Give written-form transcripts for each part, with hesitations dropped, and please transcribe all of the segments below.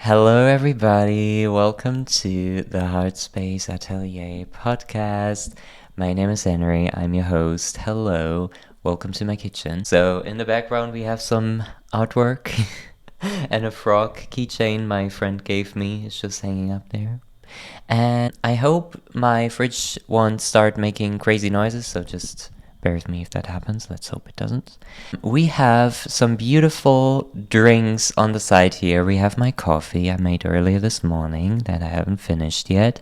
Hello, everybody. Welcome to the Heart Space Atelier podcast. My name is Henry. I'm your host. Hello. Welcome to my kitchen. So, in the background, we have some artwork and a frog keychain my friend gave me. It's just hanging up there. And I hope my fridge won't start making crazy noises, so just bear with me if that happens. Let's hope it doesn't. We have some beautiful drinks on the side here. We have my coffee I made earlier this morning that I haven't finished yet.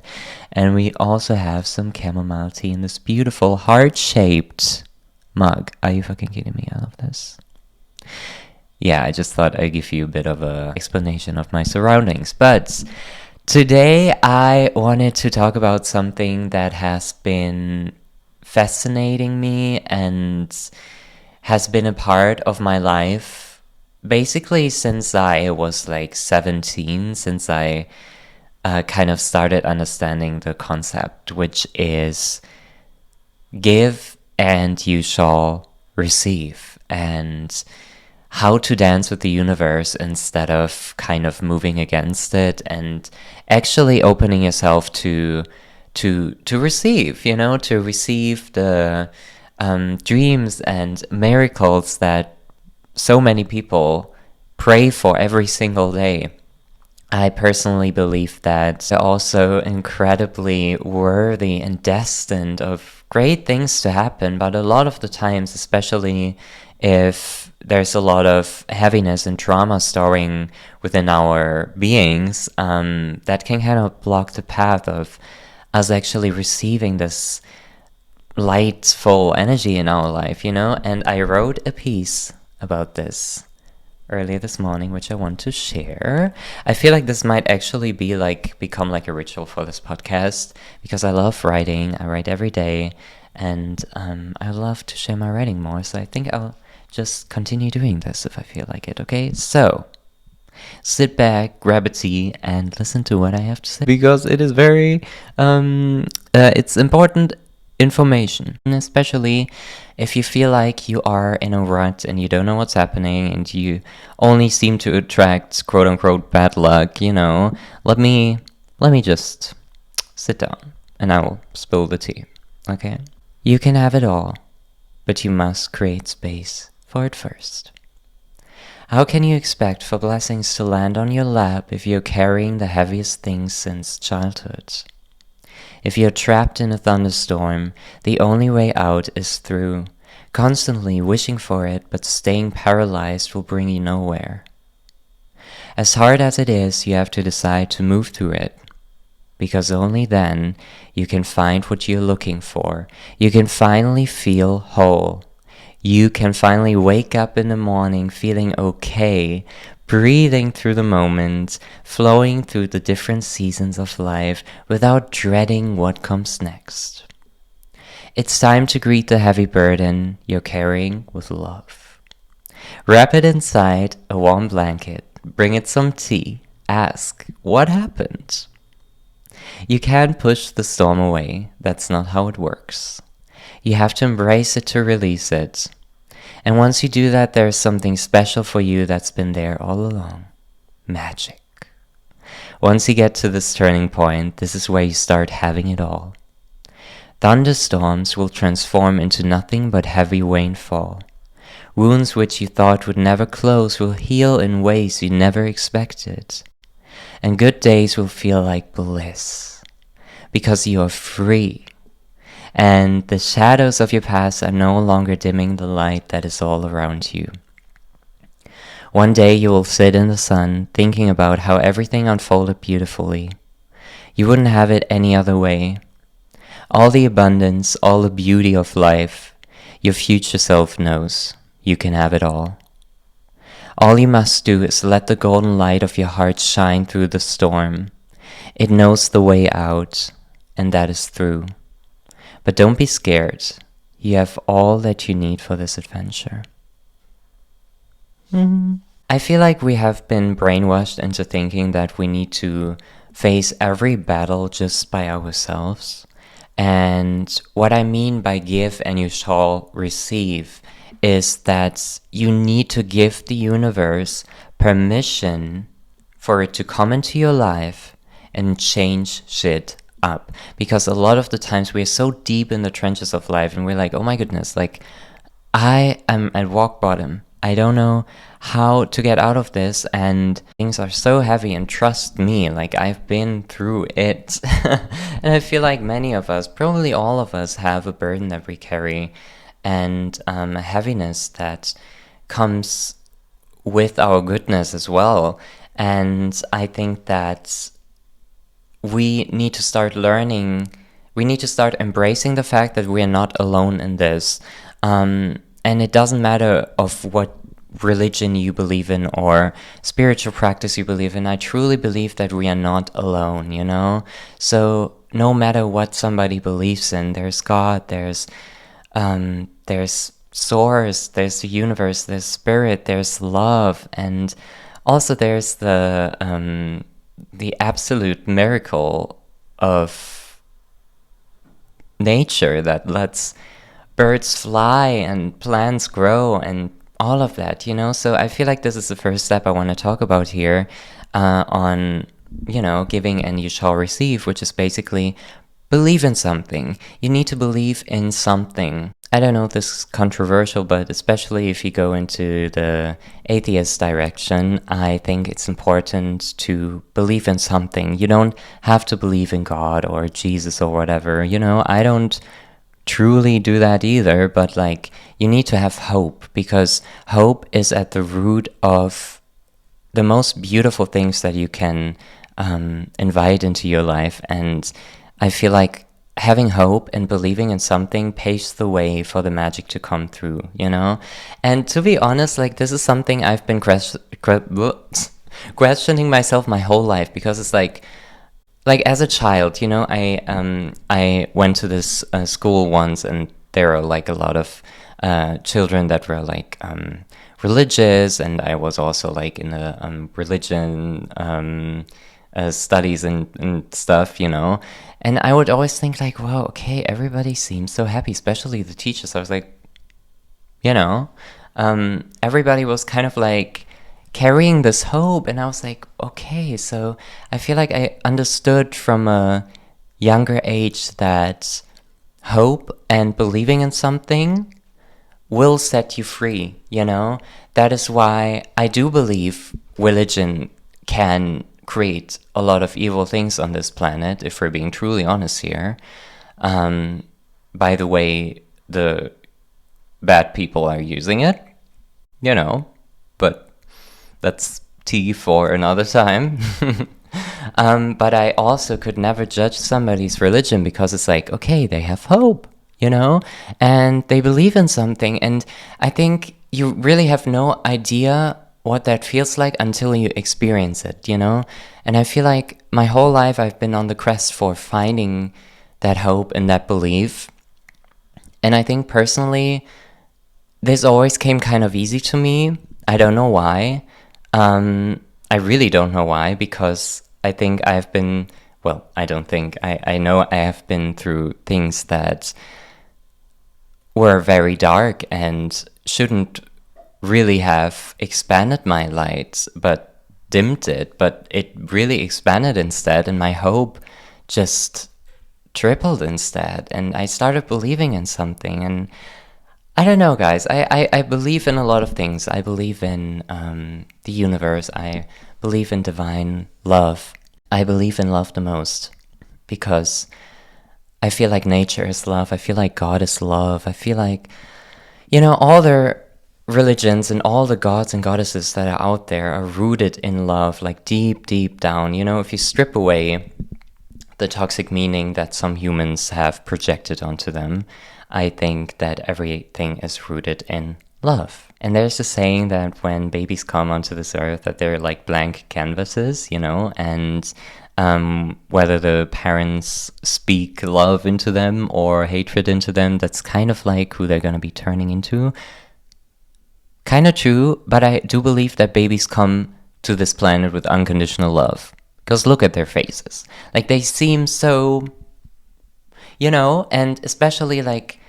And we also have some chamomile tea in this beautiful heart-shaped mug. Are you fucking kidding me? I love this. Yeah, I just thought I'd give you a bit of a explanation of my surroundings. But today I wanted to talk about something that has been fascinating me and has been a part of my life basically since I was like 17, since I kind of started understanding the concept, which is give and you shall receive, and how to dance with the universe instead of kind of moving against it, and actually opening yourself to receive, to receive the dreams and miracles that so many people pray for every single day. I personally believe that they're also incredibly worthy and destined of great things to happen, but a lot of the times, especially if there's a lot of heaviness and trauma storing within our beings, that can kind of block the path of us actually receiving this lightful energy in our life, And I wrote a piece about this earlier this morning, which I want to share. I feel like this might actually become like a ritual for this podcast, because I love writing. I write every day, and I love to share my writing more. So I think I'll just continue doing this if I feel like it. Okay, so sit back, grab a tea, and listen to what I have to say, because it is very it's important information, and especially if you feel like you are in a rut and you don't know what's happening and you only seem to attract quote-unquote bad luck. Let me just sit down and I will spill the tea. Okay, you can have it all, but you must create space for it first. How can you expect for blessings to land on your lap if you're carrying the heaviest things since childhood? If you're trapped in a thunderstorm, the only way out is through. Constantly wishing for it but staying paralyzed will bring you nowhere. As hard as it is, you have to decide to move through it, because only then you can find what you're looking for. You can finally feel whole. You can finally wake up in the morning feeling okay, breathing through the moment, flowing through the different seasons of life without dreading what comes next. It's time to greet the heavy burden you're carrying with love. Wrap it inside a warm blanket, bring it some tea, ask, what happened? You can't push the storm away. That's not how it works. You have to embrace it to release it. And once you do that, there's something special for you that's been there all along. Magic. Once you get to this turning point, this is where you start having it all. Thunderstorms will transform into nothing but heavy rainfall. Wounds which you thought would never close will heal in ways you never expected. And good days will feel like bliss, because you are free. And the shadows of your past are no longer dimming the light that is all around you. One day you will sit in the sun, thinking about how everything unfolded beautifully. You wouldn't have it any other way. All the abundance, all the beauty of life, your future self knows. You can have it all. All you must do is let the golden light of your heart shine through the storm. It knows the way out, and that is through. But don't be scared. You have all that you need for this adventure. I feel like we have been brainwashed into thinking that we need to face every battle just by ourselves. And what I mean by give and you shall receive is that you need to give the universe permission for it to come into your life and change shit up. Because a lot of the times we're so deep in the trenches of life and we're like, oh my goodness, like I am at rock bottom. I don't know how to get out of this, and things are so heavy, and trust me, like I've been through it. And I feel like many of us, probably all of us, have a burden that we carry, and a heaviness that comes with our goodness as well. And I think that we need to start learning, we need to start embracing the fact that we are not alone in this. And it doesn't matter of what religion you believe in or spiritual practice you believe in. I truly believe that we are not alone, you know? So no matter what somebody believes in, there's God, there's source, there's the universe, there's spirit, there's love, and also there's the absolute miracle of nature that lets birds fly and plants grow and all of that, you know? So I feel like this is the first step I want to talk about here on, you know, giving and you shall receive, which is basically believe in something. You need to believe in something. I don't know if this is controversial, but especially if you go into the atheist direction, I think it's important to believe in something. You don't have to believe in God or Jesus or whatever, you know? I don't truly do that either, but like you need to have hope, because hope is at the root of the most beautiful things that you can invite into your life. And I feel like having hope and believing in something paves the way for the magic to come through, you know? And to be honest, like this is something I've been questioning myself my whole life, because it's like as a child, you know, I went to this school once, and there are like a lot of children that were like religious, and I was also like in the religion studies and stuff, you know. And I would always think like, wow, okay, everybody seems so happy, especially the teachers. I was like, you know, everybody was kind of like carrying this hope, and I was like, okay, so I feel like I understood from a younger age that hope and believing in something will set you free, you know? That is why I do believe religion can create a lot of evil things on this planet, if we're being truly honest here. By the way, the bad people are using it, you know, but that's tea for another time. But I also could never judge somebody's religion, because it's like, okay, they have hope, you know, and they believe in something. And I think you really have no idea what that feels like until you experience it, you know? And I feel like my whole life I've been on the quest for finding that hope and that belief. And I think personally, this always came kind of easy to me. I don't know why. I really don't know why, because I think I've been, well, I don't think, I know I have been through things that were very dark and shouldn't really have expanded my light, but dimmed it, but it really expanded instead, and my hope just tripled instead, and I started believing in something. And I don't know, guys. I believe in a lot of things. I believe in the universe. I believe in divine love. I believe in love the most, because I feel like nature is love. I feel like God is love. I feel like, you know, all the religions and all the gods and goddesses that are out there are rooted in love, like deep, deep down. You know, if you strip away the toxic meaning that some humans have projected onto them, I think that everything is rooted in love. And there's a saying that when babies come onto this earth, that they're like blank canvases, you know, and whether the parents speak love into them or hatred into them, that's kind of like who they're going to be turning into. Kind of true, but I do believe that babies come to this planet with unconditional love. Because look at their faces. Like, they seem so, you know, and especially like,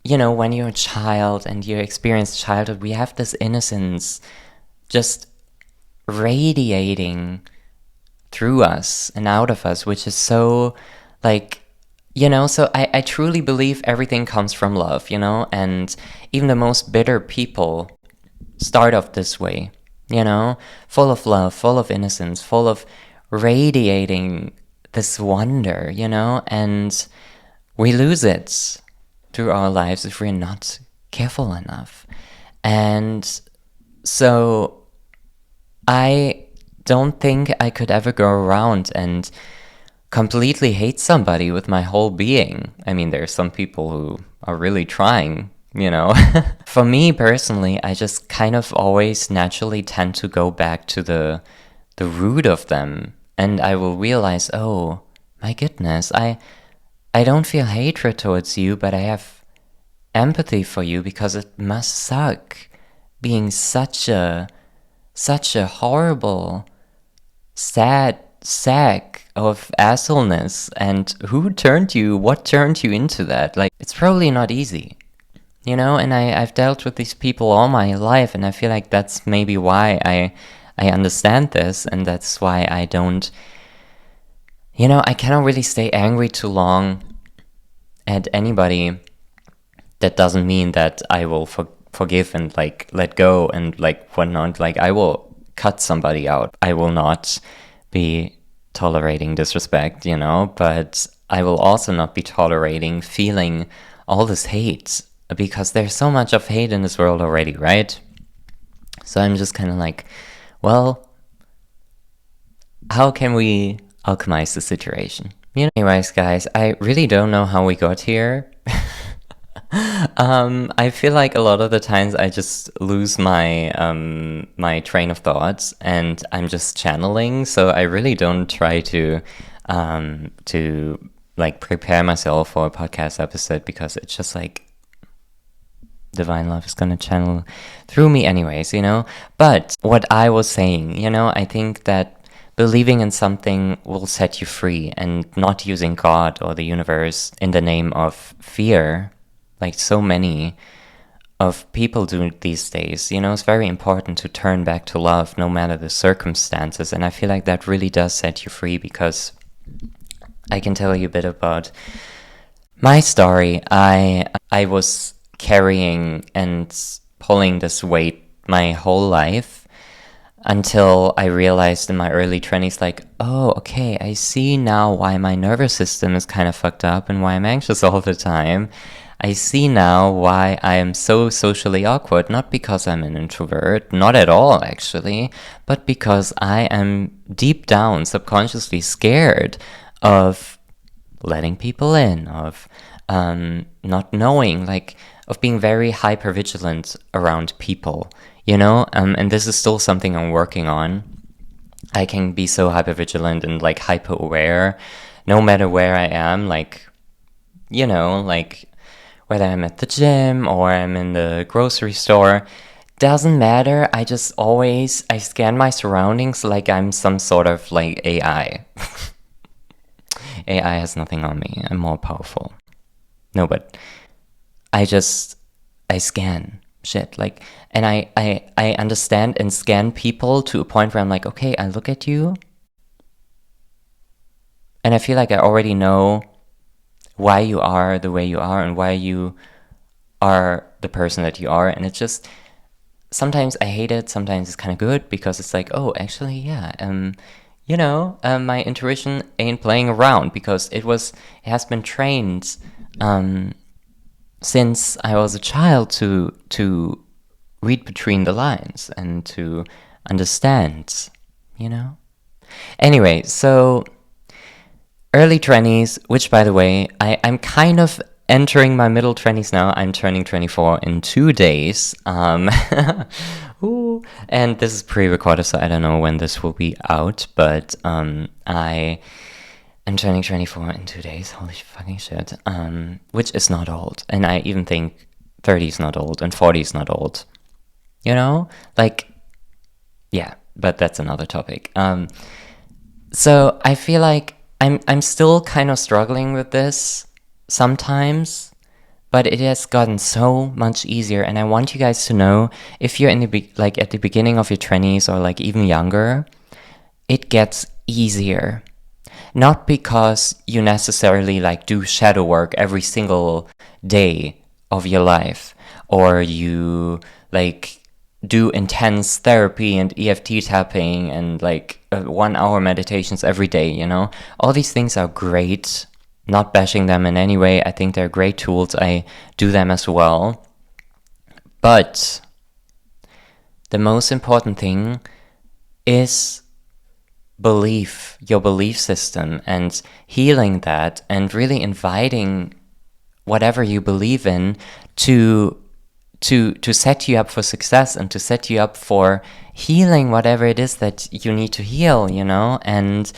you know, when you're a child and you experience childhood, we have this innocence just radiating through us and out of us, which is so, like, so I truly believe everything comes from love, and even the most bitter people start off this way, full of love, full of innocence, full of radiating this wonder, and we lose it through our lives if we're not careful enough. And so I don't think I could ever go around and completely hate somebody with my whole being. I mean, there's some people who are really trying, For me personally, I just kind of always naturally tend to go back to the root of them, and I will realize, oh my goodness, I don't feel hatred towards you, but I have empathy for you because it must suck being such a horrible, sad sack of assholeness. And what turned you into that? Like, it's probably not easy, and I've dealt with these people all my life, and I feel like that's maybe why I understand this, and that's why I don't, I cannot really stay angry too long at anybody. That doesn't mean that I will forgive and like let go and like whatnot. Like, I will cut somebody out. I will not be tolerating disrespect, but I will also not be tolerating feeling all this hate, because there's so much of hate in this world already, right? So I'm just kind of like, well, how can we alchemize the situation? Anyways, guys, I really don't know how we got here. I feel like a lot of the times I just lose my my train of thoughts, and I'm just channeling. So I really don't try to like prepare myself for a podcast episode, because it's just like divine love is gonna channel through me anyways, But what I was saying, I think that believing in something will set you free, and not using God or the universe in the name of fear, like so many of people do these days. It's very important to turn back to love no matter the circumstances. And I feel like that really does set you free, because I can tell you a bit about my story. I was carrying and pulling this weight my whole life, until I realized in my early 20s, like, oh, okay, I see now why my nervous system is kind of fucked up and why I'm anxious all the time. I see now why I am so socially awkward, not because I'm an introvert, not at all actually, but because I am deep down subconsciously scared of letting people in, of not knowing, like, of being very hypervigilant around people, and this is still something I'm working on. I can be so hypervigilant and like hyper aware no matter where I am, like, like whether I'm at the gym or I'm in the grocery store, doesn't matter. I scan my surroundings like I'm some sort of like AI. AI has nothing on me. I'm more powerful. No, but I scan shit, like, and I understand and scan people to a point where I'm like, okay, I look at you, and I feel like I already know why you are the way you are and why you are the person that you are. And it's just, sometimes I hate it, sometimes it's kind of good, because it's like, oh, actually, yeah, my intuition ain't playing around, because it has been trained since I was a child to read between the lines and to understand, Anyway, so early 20s, which, by the way, I'm kind of entering my middle 20s now. I'm turning 24 in 2 days. Ooh, and this is pre-recorded, so I don't know when this will be out, but I am turning 24 in 2 days. Holy fucking shit. Which is not old. And I even think 30 is not old and 40 is not old. Like, yeah, but that's another topic. So I feel like I'm still kind of struggling with this sometimes, but it has gotten so much easier. And I want you guys to know, if you're in the at the beginning of your 20s or like even younger, it gets easier. Not because you necessarily like do shadow work every single day of your life, or you like do intense therapy and EFT tapping and like 1 hour meditations every day, you know? All these things are great. Not bashing them in any way. I think they're great tools. I do them as well. But the most important thing is belief, your belief system, and healing that, and really inviting whatever you believe in to set you up for success and to set you up for healing whatever it is that you need to heal, you know? And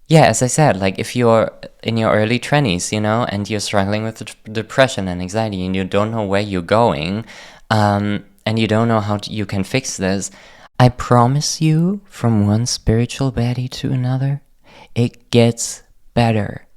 yeah, as I said, like if you're in your early 20s, you know, and you're struggling with depression and anxiety and you don't know where you're going, and you don't know how you can fix this, I promise you, from one spiritual baddie to another, it gets better.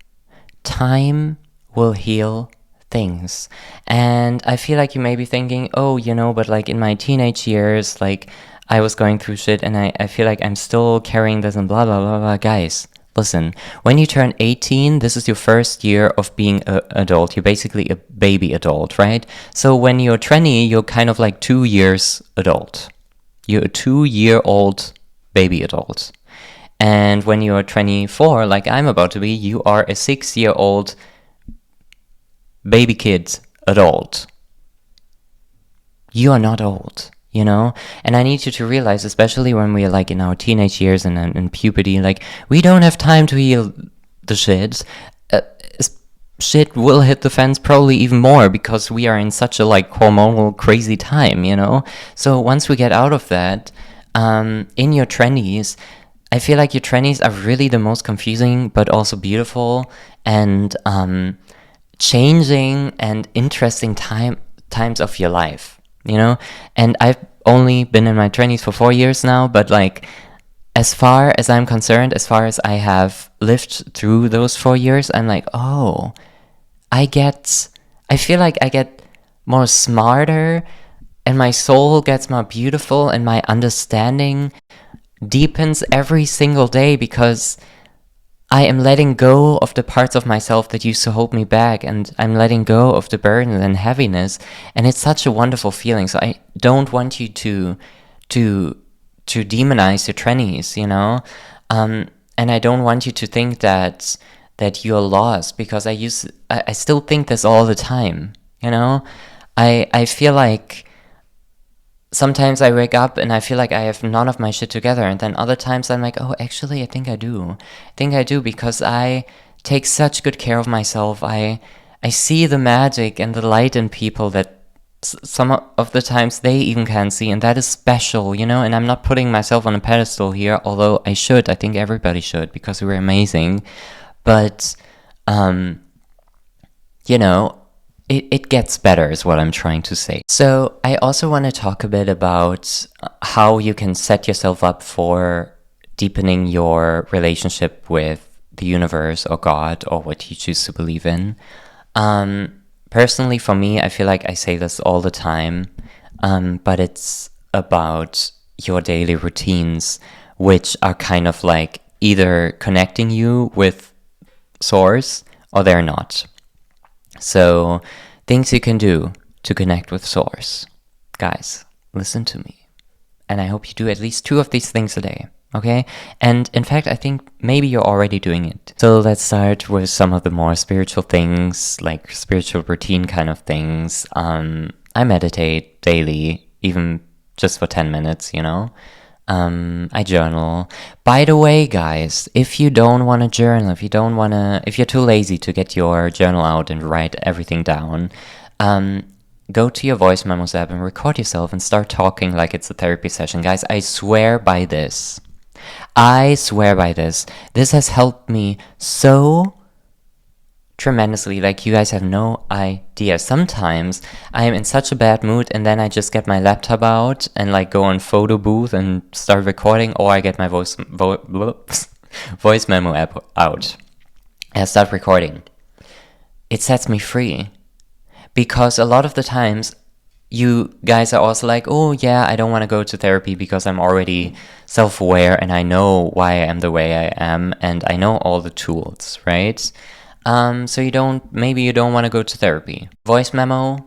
Time will heal things. And I feel like you may be thinking, oh, you know, but like in my teenage years, like I was going through shit and I feel like I'm still carrying this and blah, blah, blah, blah. Guys, listen, when you turn 18, this is your first year of being an adult. You're basically a baby adult, right? So when you're 20, you're kind of like 2 years adult. You're a 2-year-old baby adult. And when you're 24, like I'm about to be, you are a 6-year-old baby kid adult. You are not old, you know? And I need you to realize, especially when we're like in our teenage years and in puberty, like we don't have time to heal the shit. Shit will hit the fans probably even more because we are in such a like hormonal crazy time, you know? So once we get out of that, in your 20s, I feel like your 20s are really the most confusing but also beautiful and changing and interesting times of your life, you know? And I've only been in my 20s for 4 years now, but like as far as I'm concerned, as far as I have lived through those 4 years, I'm like, oh, I feel like I get more smarter and my soul gets more beautiful and my understanding deepens every single day because I am letting go of the parts of myself that used to hold me back, and I'm letting go of the burden and heaviness, and it's such a wonderful feeling. So I don't want you to demonize your 20s, you know? And I don't want you to think that you're lost, because I still think this all the time, you know? I feel like sometimes I wake up and I feel like I have none of my shit together, and then other times I'm like, oh, actually, I think I do. I think I do, because I take such good care of myself. I see the magic and the light in people that some of the times they even can't see, and that is special, you know? And I'm not putting myself on a pedestal here, although I should. I think everybody should, because we're amazing. But, you know, it gets better is what I'm trying to say. So I also want to talk a bit about how you can set yourself up for deepening your relationship with the universe or God or what you choose to believe in. Personally, for me, I feel like I say this all the time, but it's about your daily routines, which are kind of like either connecting you with Source or they're not. So, things you can do to connect with Source. Guys, listen to me. And I hope you do at least 2 of these things a day, okay? And in fact, I think maybe you're already doing it. So let's start with some of the more spiritual things, like spiritual routine kind of things. I meditate daily, even just for 10 minutes, you know? I journal. By the way, guys, if you don't want to journal, if you're too lazy to get your journal out and write everything down, go to your voice memos app and record yourself and start talking like it's a therapy session. Guys, I swear by this. This has helped me so tremendously, like you guys have no idea. Sometimes I am in such a bad mood and then I just get my laptop out and like go on photo booth and start recording, or I get my voice memo app out and I start recording. It sets me free. Because a lot of the times you guys are also like, oh yeah, I don't want to go to therapy because I'm already self-aware and I know why I am the way I am and I know all the tools, right? So maybe you don't want to go to therapy. Voice memo,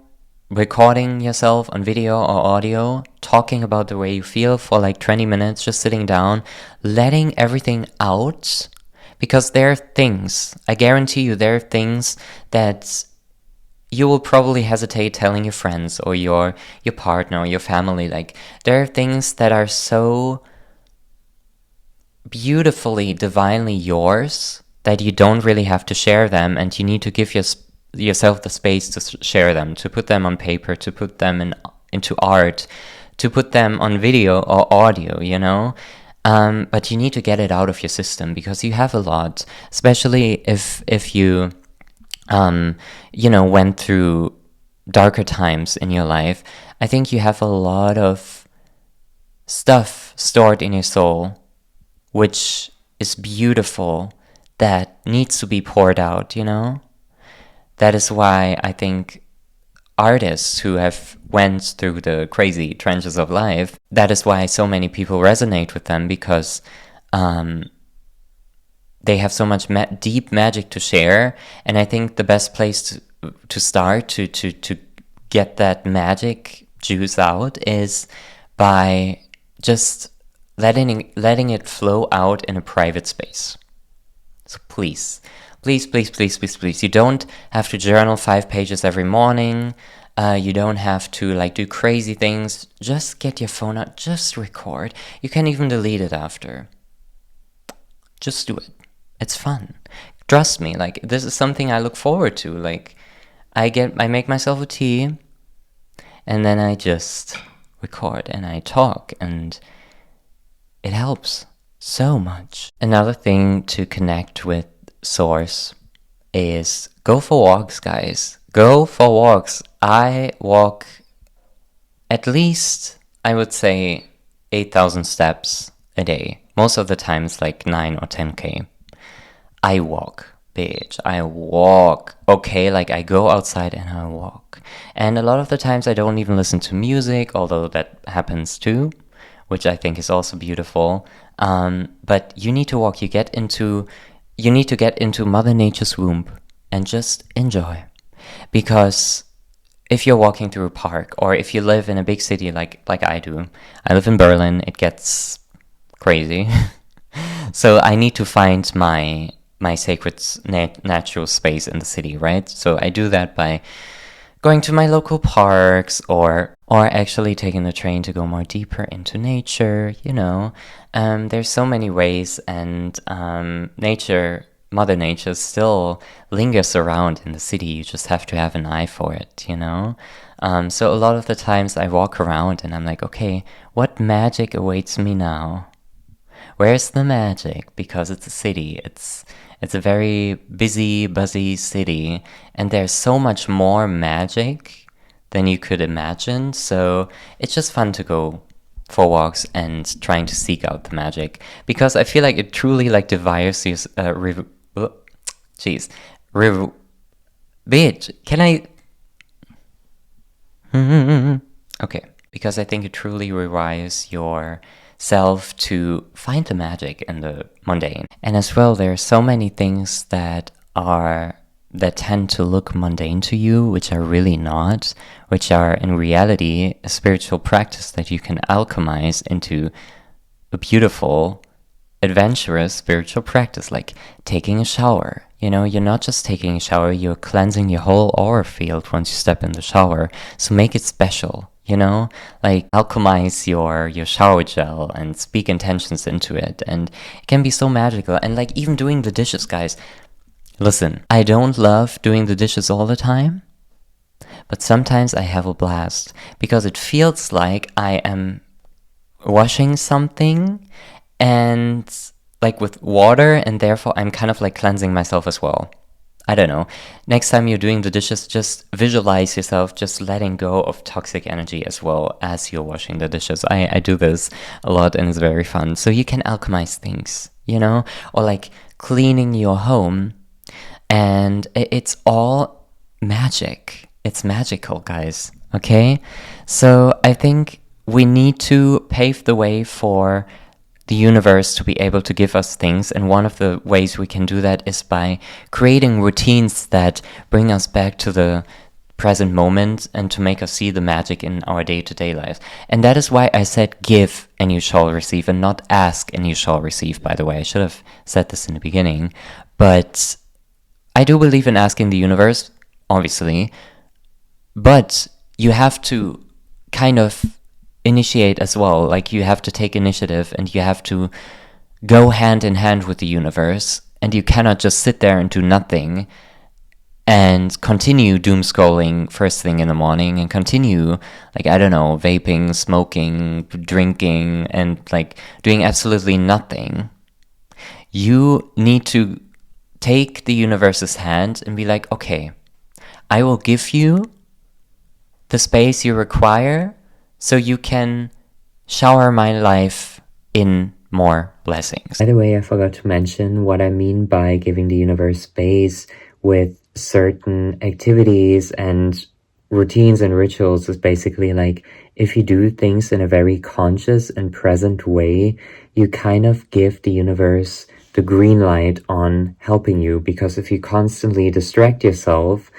recording yourself on video or audio, talking about the way you feel for like 20 minutes, just sitting down, letting everything out. Because there are things, I guarantee you, there are things that you will probably hesitate telling your friends or your partner or your family. Like, there are things that are so beautifully, divinely yours that you don't really have to share them, and you need to give yourself the space to share them, to put them on paper, to put them into art, to put them on video or audio, you know? But you need to get it out of your system because you have a lot, especially if you went through darker times in your life. I think you have a lot of stuff stored in your soul, which is beautiful, that needs to be poured out, you know? That is why I think artists who have went through the crazy trenches of life, that is why so many people resonate with them, because they have so much deep magic to share. And I think the best place to start to get that magic juice out is by just letting it flow out in a private space. So please, you don't have to journal 5 pages every morning. You don't have to like do crazy things. Just get your phone out, just record. You can even delete it after. Just do it. It's fun. Trust me, like, this is something I look forward to. Like, I make myself a tea, and then I just record and I talk, and it helps so much. Another thing to connect with Source is go for walks, guys. Go for walks. I walk at least, I would say, 8,000 steps a day. Most of the times like 9 or 10K. I walk, bitch. I walk. Okay, like I go outside and I walk. And a lot of the times I don't even listen to music, although that happens too, which I think is also beautiful. But you need to walk. You need to get into Mother Nature's womb and just enjoy. Because if you're walking through a park, or if you live in a big city like I do, I live in Berlin, it gets crazy. So I need to find my sacred natural space in the city, right? So I do that by going to my local parks, or actually taking the train to go more deeper into nature, you know. There's so many ways, and Mother Nature still lingers around in the city. You just have to have an eye for it, you know. So a lot of the times I walk around and I'm like, okay, what magic awaits me now? Where's the magic? Because it's a city. It's a very busy, buzzy city, and there's so much more magic than you could imagine. So it's just fun to go for walks and trying to seek out the magic, because I feel like it truly like devives you. Bitch, can I? Okay, because I think it truly rewires your self to find the magic in the mundane. And as well, there are so many things that tend to look mundane to you, which are really not, which are in reality a spiritual practice that you can alchemize into a beautiful, adventurous spiritual practice, like taking a shower. You know, you're not just taking a shower, you're cleansing your whole aura field once you step in the shower. So make it special. You know, like alchemize your shower gel and speak intentions into it. And it can be so magical. And like even doing the dishes, guys. Listen, I don't love doing the dishes all the time, but sometimes I have a blast because it feels like I am washing something and like with water, and therefore I'm kind of like cleansing myself as well. I don't know. Next time you're doing the dishes, just visualize yourself just letting go of toxic energy as well as you're washing the dishes. I do this a lot and it's very fun. So you can alchemize things, you know? Or like cleaning your home, and it's all magic. it's magical, guys. Okay? So I think we need to pave the way for the universe to be able to give us things. And one of the ways we can do that is by creating routines that bring us back to the present moment and to make us see the magic in our day-to-day lives. And that is why I said give and you shall receive and not ask and you shall receive, by the way. I should have said this in the beginning. But I do believe in asking the universe, obviously, but you have to kind of initiate as well. Like, you have to take initiative and you have to go hand in hand with the universe, and you cannot just sit there and do nothing and continue doom scrolling first thing in the morning and continue, like, I don't know, vaping, smoking, drinking, and like doing absolutely nothing. You need to take the universe's hand and be like, okay, I will give you the space you require so you can shower my life in more blessings. By the way, I forgot to mention what I mean by giving the universe space with certain activities and routines and rituals is basically like, if you do things in a very conscious and present way, you kind of give the universe the green light on helping you. Because if you constantly distract yourself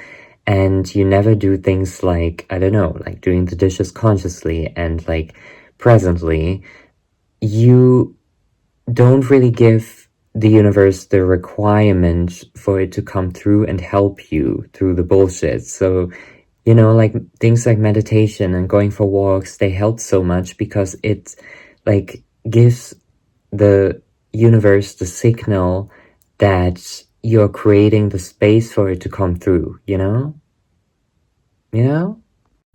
and you never do things like, I don't know, like doing the dishes consciously and like presently, you don't really give the universe the requirement for it to come through and help you through the bullshit. So, you know, like things like meditation and going for walks, they help so much because it like gives the universe the signal that you're creating the space for it to come through, you know? You know?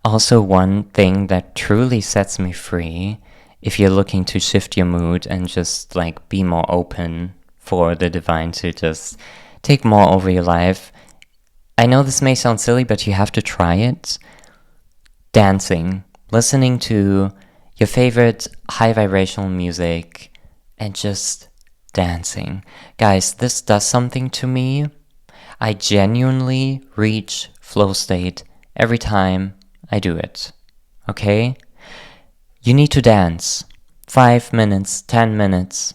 Also, one thing that truly sets me free, if you're looking to shift your mood and just like be more open for the divine to just take more over your life, I know this may sound silly, but you have to try it. Dancing, listening to your favorite high vibrational music and just dancing. Guys, this does something to me. I genuinely reach flow state every time I do it. Okay? You need to dance. 5 minutes, 10 minutes.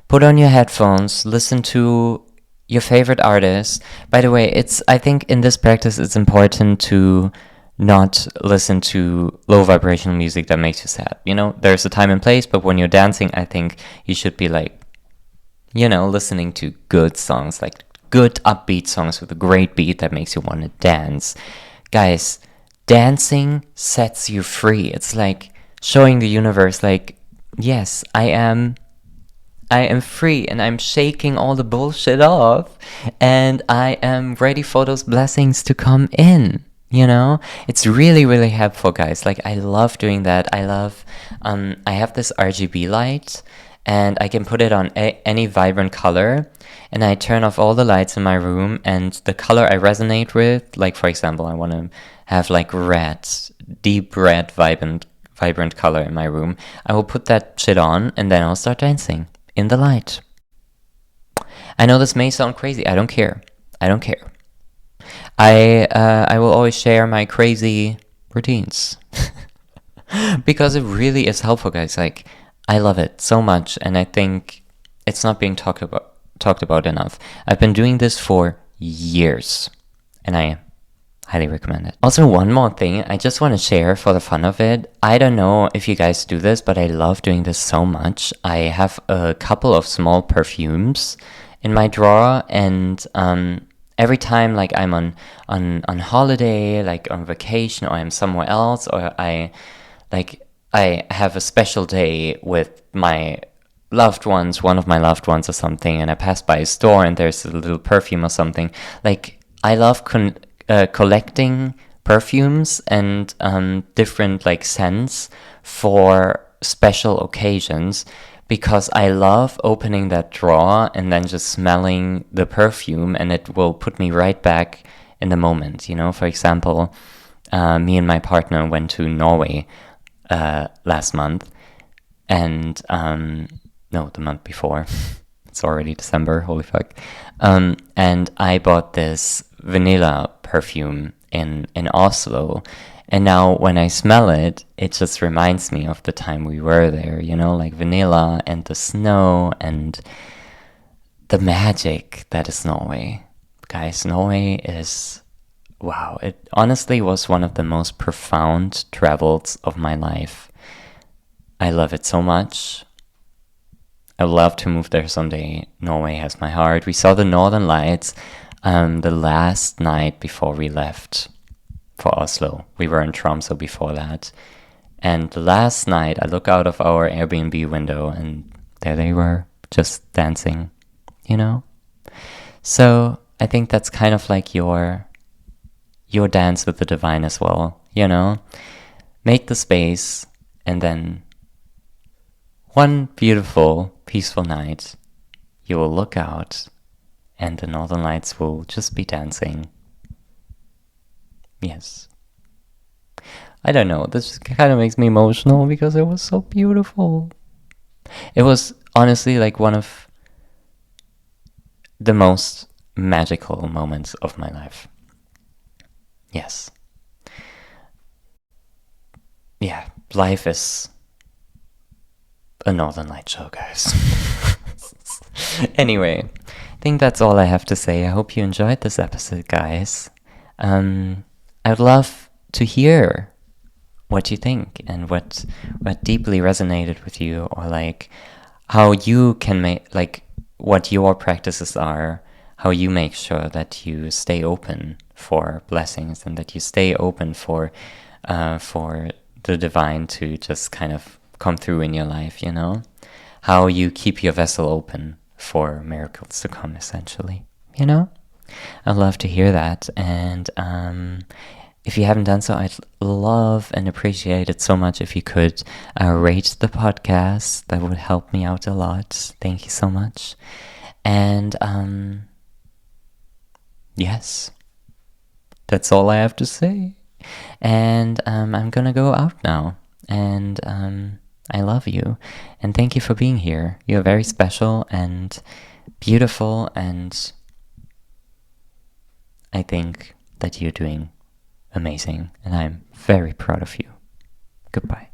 Put on your headphones, listen to your favorite artist. By the way, I think in this practice it's important to not listen to low vibrational music that makes you sad. You know, there's a time and place, but when you're dancing, I think you should be like, you know, listening to good songs, like good upbeat songs with a great beat that makes you want to dance. Guys, dancing sets you free. It's like showing the universe, like, yes, I am free and I'm shaking all the bullshit off and I am ready for those blessings to come in. You know, it's really, really helpful, guys. Like, I love doing that. I have this RGB light and I can put it on any vibrant color, and I turn off all the lights in my room, and the color I resonate with, like, for example, I want to have like red, deep red, vibrant color in my room. I will put that shit on and then I'll start dancing in the light. I know this may sound crazy. I don't care. I will always share my crazy routines because it really is helpful, guys. Like, I love it so much, and I think it's not being talked about enough. I've been doing this for years, and I highly recommend it. Also, one more thing I just want to share for the fun of it. I don't know if you guys do this, but I love doing this so much. I have a couple of small perfumes in my drawer, and every time like I'm on holiday, like on vacation, or I'm somewhere else, or I have a special day with my loved ones, one of my loved ones or something, and I pass by a store and there's a little perfume or something. Like, I love collecting perfumes and different like scents for special occasions, because I love opening that drawer and then just smelling the perfume, and it will put me right back in the moment. You know, for example, me and my partner went to Norway last month, and no, the month before. It's already December, holy fuck. And I bought this vanilla perfume, in Oslo. And now when I smell it, it just reminds me of the time we were there, you know, like vanilla and the snow and the magic that is Norway. Guys, Norway is, wow, it honestly was one of the most profound travels of my life. I love it so much. I would love to move there someday. Norway has my heart. We saw the Northern Lights the last night before we left for Oslo. We were in Tromsø before that. And the last night, I look out of our Airbnb window and there they were, just dancing, you know? So I think that's kind of like your dance with the divine as well, you know? Make the space, and then one beautiful, peaceful night, you will look out and the Northern Lights will just be dancing. Yes. I don't know, this kind of makes me emotional because it was so beautiful. It was honestly like one of the most magical moments of my life. Yes. Yeah, life is a Northern Light show, guys. Anyway, I think that's all I have to say. I hope you enjoyed this episode, guys. I would love to hear what you think and what deeply resonated with you, or like how you can make, like what your practices are, how you make sure that you stay open for blessings and that you stay open for the divine to just kind of come through in your life, you know? How you keep your vessel open for miracles to come, essentially, you know? I'd love to hear that. And if you haven't done so, I'd love and appreciate it so much if you could rate the podcast. That would help me out a lot. Thank you so much. And yes, that's all I have to say. And I'm gonna go out now. And I love you. And thank you for being here. You're very special and beautiful, and I think that you're doing amazing, and I'm very proud of you. Goodbye.